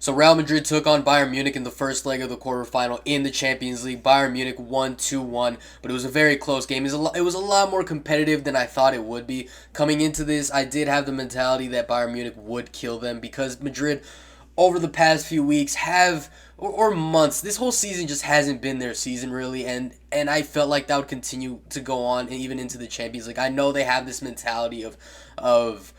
So Real Madrid took on Bayern Munich in the first leg of the quarterfinal in the Champions League. Bayern Munich won 2-1, but it was a very close game. It was a lot more competitive than I thought it would be. Coming into this, I did have the mentality that Bayern Munich would kill them because Madrid over the past few weeks have or months, this whole season just hasn't been their season really, and I felt like that would continue to go on even into the Champions League. I know they have this mentality of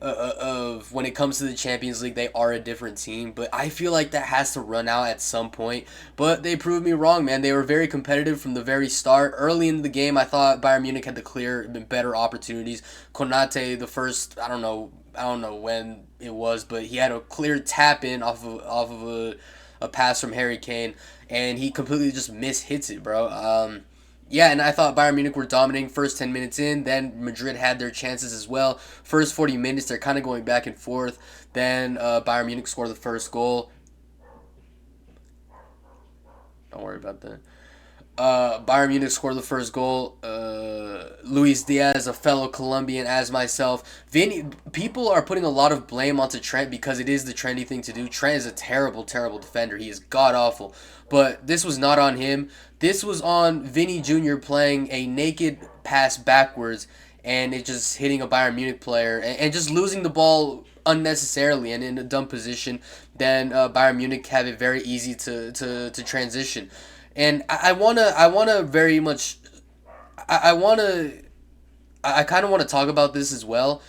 of when it comes to the Champions League, they are a different team. But I feel like that has to run out at some point. But they proved me wrong, man. They were very competitive from the very start. Early in the game, I thought Bayern Munich had the clear, better opportunities. Konate, the first, I don't know when it was, but he had a clear tap in off of a pass from Harry Kane, and he completely just mishits it, bro. Yeah, and I thought Bayern Munich were dominating first 10 minutes in. Then Madrid had their chances as well. First 40 minutes, they're kind of going back and forth. Then Bayern Munich scored the first goal. Don't worry about that. Bayern Munich scored the first goal. Luis Diaz, a fellow Colombian as myself. Vinny, people are putting a lot of blame onto Trent because it is the trendy thing to do. Trent is a terrible, terrible defender. He is god awful. But this was not on him. This was on Vinny Jr. playing a naked pass backwards and it just hitting a Bayern Munich player and just losing the ball unnecessarily and in a dumb position. Then Bayern Munich have it very easy to transition. And I wanna very much I wanna I kind of want to talk about this as well.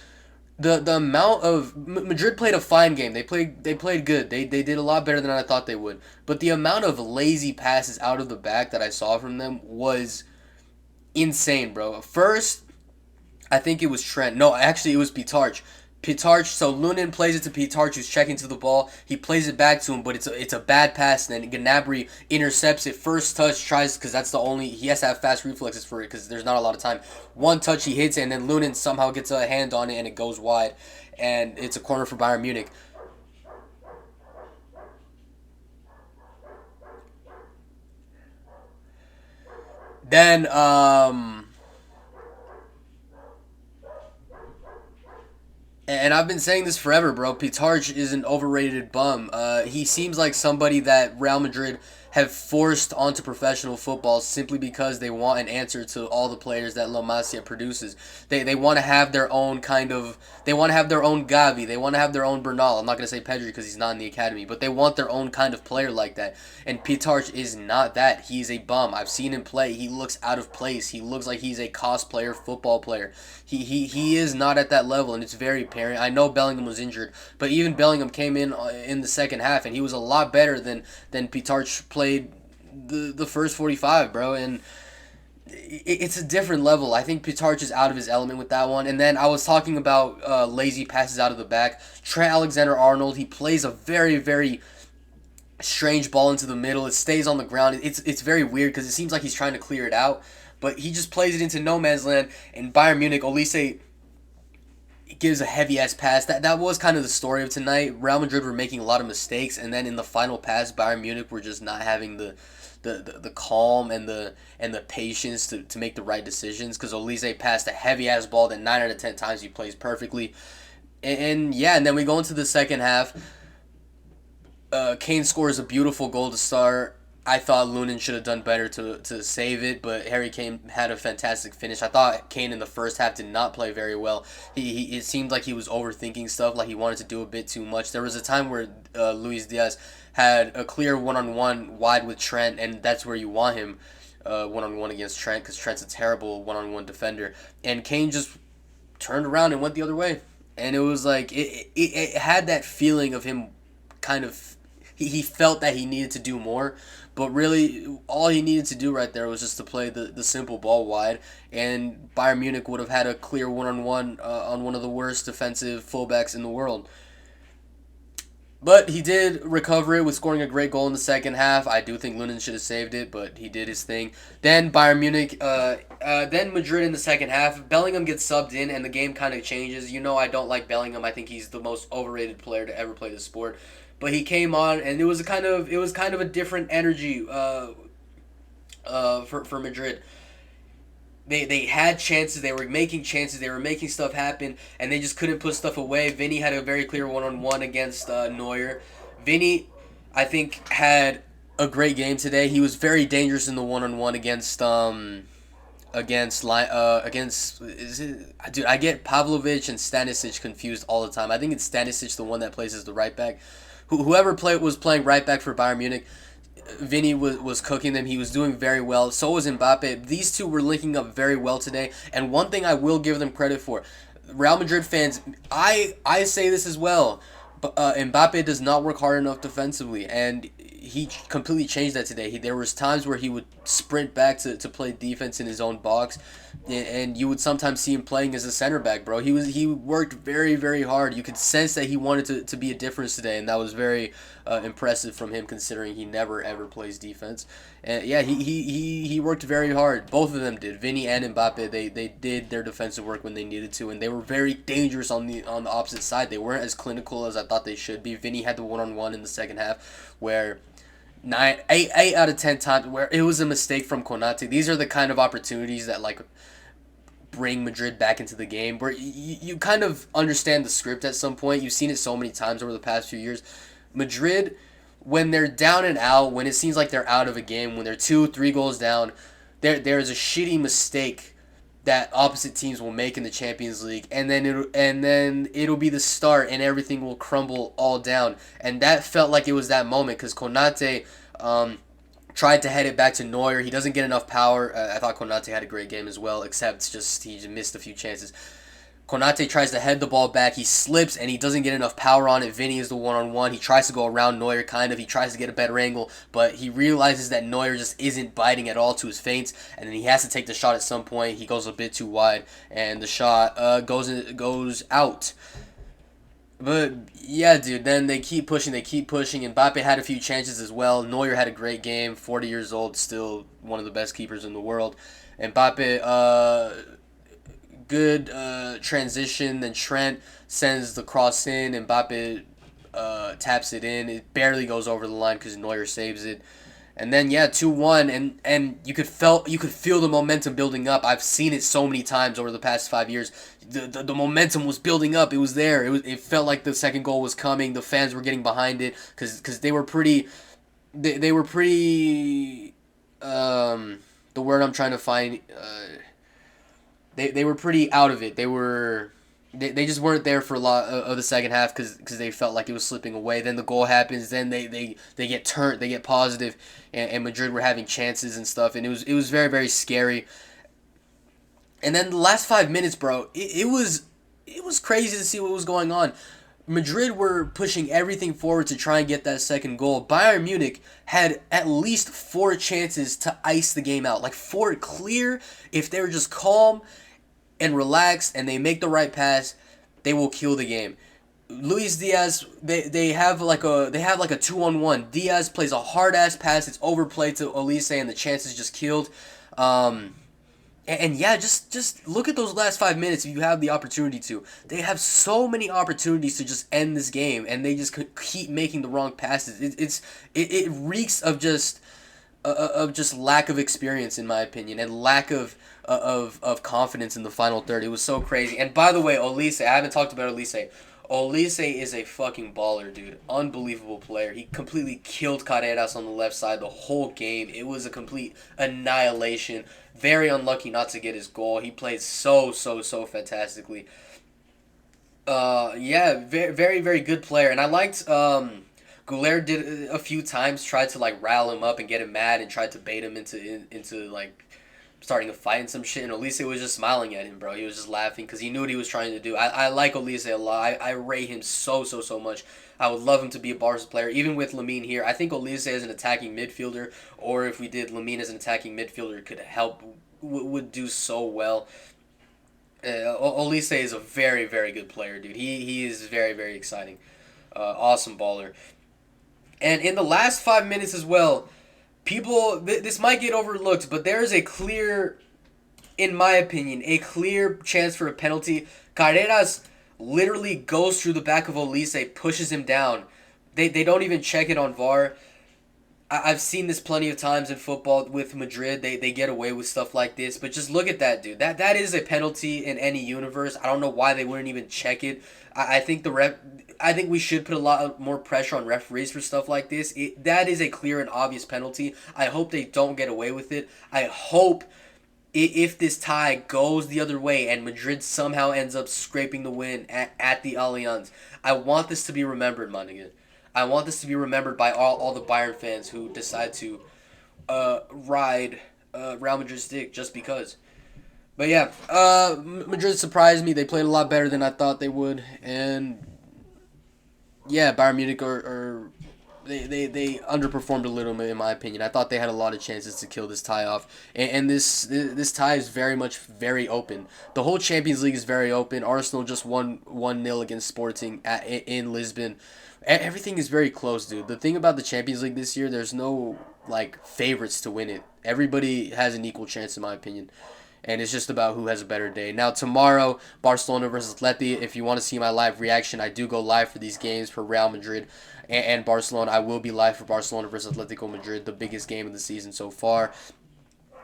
The amount of Madrid played a fine game. They played good. They did a lot better than I thought they would. But the amount of lazy passes out of the back that I saw from them was insane, bro. First, I think it was Trent. No, actually it was Pitarch. Pitarch, so Lunin plays it to Pitarch, who's checking to the ball. He plays it back to him, but it's a bad pass. And then Gnabry intercepts it. First touch, tries, because that's the only, he has to have fast reflexes for it, because there's not a lot of time. One touch, he hits it, and then Lunin somehow gets a hand on it, and it goes wide. And it's a corner for Bayern Munich. Then, and I've been saying this forever, bro. Pitarch is an overrated bum. He seems like somebody that Real Madrid have forced onto professional football simply because they want an answer to all the players that La Masia produces. They want to have their own kind of. They want to have their own Gavi. They want to have their own Bernal. I'm not gonna say Pedri because he's not in the academy, but they want their own kind of player like that. And Pitarch is not that. He's a bum. I've seen him play. He looks out of place. He looks like he's a cosplayer football player. He is not at that level, and it's very apparent. I know Bellingham was injured, but even Bellingham came in the second half, and he was a lot better than Pitarch played the first 45, bro. And it's a different level. I think Pitarch is out of his element with that one. And then I was talking about lazy passes out of the back. Trent Alexander-Arnold, he plays a very, very strange ball into the middle. It stays on the ground. It's very weird because it seems like he's trying to clear it out, but he just plays it into no man's land. And Bayern Munich, Olise gives a heavy ass pass. That was kind of the story of tonight. Real Madrid were making a lot of mistakes, and then in the final pass, Bayern Munich were just not having the calm and the patience to make the right decisions. Because Olise passed a heavy ass ball that 9 out of 10 times he plays perfectly. And yeah, and then we go into the second half. Kane scores a beautiful goal to start. I thought Lunin should have done better to save it, but Harry Kane had a fantastic finish. I thought Kane in the first half did not play very well. It seemed like he was overthinking stuff, like he wanted to do a bit too much. There was a time where Luis Diaz had a clear one-on-one wide with Trent, and that's where you want him one-on-one against Trent, because Trent's a terrible one-on-one defender. And Kane just turned around and went the other way. And it was like, it had that feeling of him kind of, he felt that he needed to do more, but really all he needed to do right there was just to play the simple ball wide, and Bayern Munich would have had a clear one-on-one on one of the worst defensive fullbacks in the world. But he did recover it with scoring a great goal in the second half. I do think Lunin should have saved it, but he did his thing. Then Bayern Munich, then Madrid in the second half. Bellingham gets subbed in, and the game kind of changes. You know I don't like Bellingham. I think he's the most overrated player to ever play the sport. But he came on, and it was kind of a different energy for Madrid. They had chances, they were making stuff happen, and they just couldn't put stuff away. Vinny had a very clear one-on-one against Neuer. Vinny, I think, had a great game today. He was very dangerous in the one-on-one against is it, dude, I get Pavlovic and Stanisic confused all the time. I think it's Stanisic, the one that plays as the right back. Whoever was playing right back for Bayern Munich, Vinny was cooking them. He was doing very well. So was Mbappe. These two were linking up very well today. And one thing I will give them credit for, Real Madrid fans, I say this as well. But Mbappe does not work hard enough defensively, and he completely changed that today. There was times where he would sprint back to play defense in his own box, and you would sometimes see him playing as a center back, bro. He worked very, very hard. You could sense that he wanted to be a difference today, and that was very impressive from him, considering he never ever plays defense. And yeah, he worked very hard. Both of them did. Vinny and Mbappe, they did their defensive work when they needed to, and they were very dangerous on the opposite side. They weren't as clinical as I thought they should be. Vinny had the one-on-one in the second half where eight out of 10 times where it was a mistake from Konate. These are the kind of opportunities that like bring Madrid back into the game, where you kind of understand the script at some point. You've seen it so many times over the past few years. Madrid, when they're down and out, when it seems like they're out of a game, when they're 2-3 goals down, there's a shitty mistake that opposite teams will make in the Champions League, and then it'll be the start, and everything will crumble all down. And that felt like it was that moment, because Konate tried to head it back to Neuer. He doesn't get enough power. I thought Konate had a great game as well, except just he just missed a few chances. Konate tries to head the ball back. He slips and he doesn't get enough power on it. Vinny is the one-on-one. He tries to go around Neuer, kind of. He tries to get a better angle, but he realizes that Neuer just isn't biting at all to his feints, and then he has to take the shot at some point. He goes a bit too wide, and the shot goes out. But yeah, dude, then they keep pushing, and Mbappe had a few chances as well. Neuer had a great game, 40 years old, still one of the best keepers in the world. Mbappe, good transition. Then Trent sends the cross in. Mbappe taps it in. It barely goes over the line because Neuer saves it. And then yeah, 2-1, and you could feel the momentum building up. I've seen it so many times over the past 5 years. The momentum was building up. It was there. It felt like the second goal was coming. The fans were getting behind it because they were pretty. They were pretty. The word I'm trying to find. They were pretty out of it. They just weren't there for a lot of the second half because they felt like it was slipping away. Then the goal happens. Then they get turned. They get positive, and Madrid were having chances and stuff. And it was very, very scary. And then the last 5 minutes, bro, it was crazy to see what was going on. Madrid were pushing everything forward to try and get that second goal. Bayern Munich had at least 4 chances to ice the game out. Like 4 clear. If they were just calm and relaxed and they make the right pass, they will kill the game. Luis Diaz, they have like a 2-on-1. Diaz plays a hard ass pass. It's overplayed to Olise, and the chance is just killed. And yeah, just look at those last 5 minutes if you have the opportunity to. They have so many opportunities to just end this game, and they just keep making the wrong passes. It reeks of just lack of experience, in my opinion, and lack of confidence in the final third. It was so crazy. And by the way, Olise, I haven't talked about Olise. Olise is a fucking baller, dude. Unbelievable player. He completely killed Carreras on the left side the whole game. It was a complete annihilation. Very unlucky not to get his goal. He played so fantastically. Yeah, very, very, very good player. And I liked Goulet did a few times, tried to like rile him up and get him mad and tried to bait him into like starting a fight and some shit, and Olise was just smiling at him, bro. He was just laughing because he knew what he was trying to do. I like Olise a lot. I rate him so much. I would love him to be a Barca player, even with Lamine here. I think Olise as an attacking midfielder, or if we did Lamine as an attacking midfielder, could help, would do so well. Olise is a very, very good player, dude. He is very, very exciting. Awesome baller. And in the last 5 minutes as well, people, this might get overlooked, but there is a clear, in my opinion, a clear chance for a penalty. Carreras literally goes through the back of Olise, pushes him down. They don't even check it on VAR. I've seen this plenty of times in football with Madrid. They get away with stuff like this, but just look at that, dude. That is a penalty in any universe. I don't know why they wouldn't even check it. I think I think we should put a lot more pressure on referees for stuff like this. That is a clear and obvious penalty. I hope they don't get away with it. I hope if this tie goes the other way and Madrid somehow ends up scraping the win at the Allianz, I want this to be remembered, my nigga. I want this to be remembered by all the Bayern fans who decide to ride Real Madrid's dick just because. But yeah, Madrid surprised me. They played a lot better than I thought they would, and yeah, Bayern Munich are they underperformed a little bit in my opinion. I thought they had a lot of chances to kill this tie off, and this tie is very open. The whole Champions League is very open. Arsenal just won 1-0 against Sporting in Lisbon. Everything is very close, dude. The thing about the Champions League this year, there's no like favorites to win it. Everybody has an equal chance in my opinion. And it's just about who has a better day. Now tomorrow, Barcelona versus Atleti. If you want to see my live reaction, I do go live for these games for Real Madrid and Barcelona. I will be live for Barcelona versus Atletico Madrid, the biggest game of the season so far.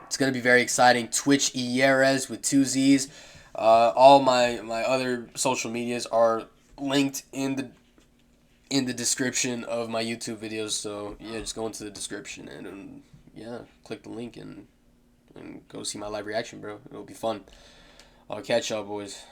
It's gonna be very exciting. Twitch Ieres with two Z's. All my other social medias are linked in the description of my YouTube videos. So yeah, just go into the description and yeah, click the link and go see my live reaction, bro. It'll be fun. I'll catch y'all, boys.